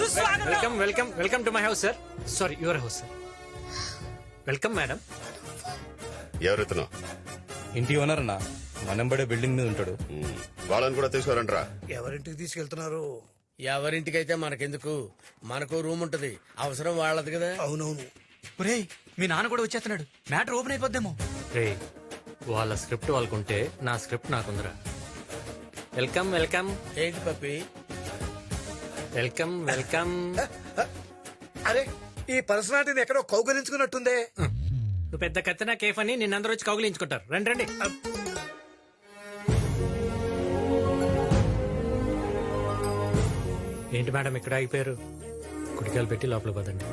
Welcome welcome welcome to my house sir. Sorry, your house sir. Welcome madam. ఎవరెత్తును ఇంటి owner అన్న మనంబడే building మీద ఉంటాడు. వాళ్ళని కూడా తీసుకురంట్రా. ఎవరింటికి తీసుకెళ్తున్నారు? ఎవరింటికైతే మనకెందుకు, మనకు రూమ్ ఉంటది, అవసరం వాళ్ళది కదా. అవునవును. ఒరేయ్, మీ నాన్న కూడా వచ్చేస్తున్నాడు, మ్యాటర్ ఓపెన్ అయిపోద్దేమో. రే, వాళ్ళ స్క్రిప్ట్ వాళ్ళకుంటే నా స్క్రిప్ట్ నాకుందరా. వెల్కమ్ వెల్కమ్ ఏంటి పప్పి? Welcome welcome. అరే, ఈ పర్సనాలిటీని ఎక్కడో కౌగలించుకున్నట్టుందే. నువ్వు పెద్ద కత్తినా కేఫ్ అని నిన్నందరూ వచ్చి కౌగిలించుకుంటారు. రండి రండి. ఏంటి మేడం ఇక్కడ ఆగిపోయారు? కుడికాయలు పెట్టి లోపల పదండి.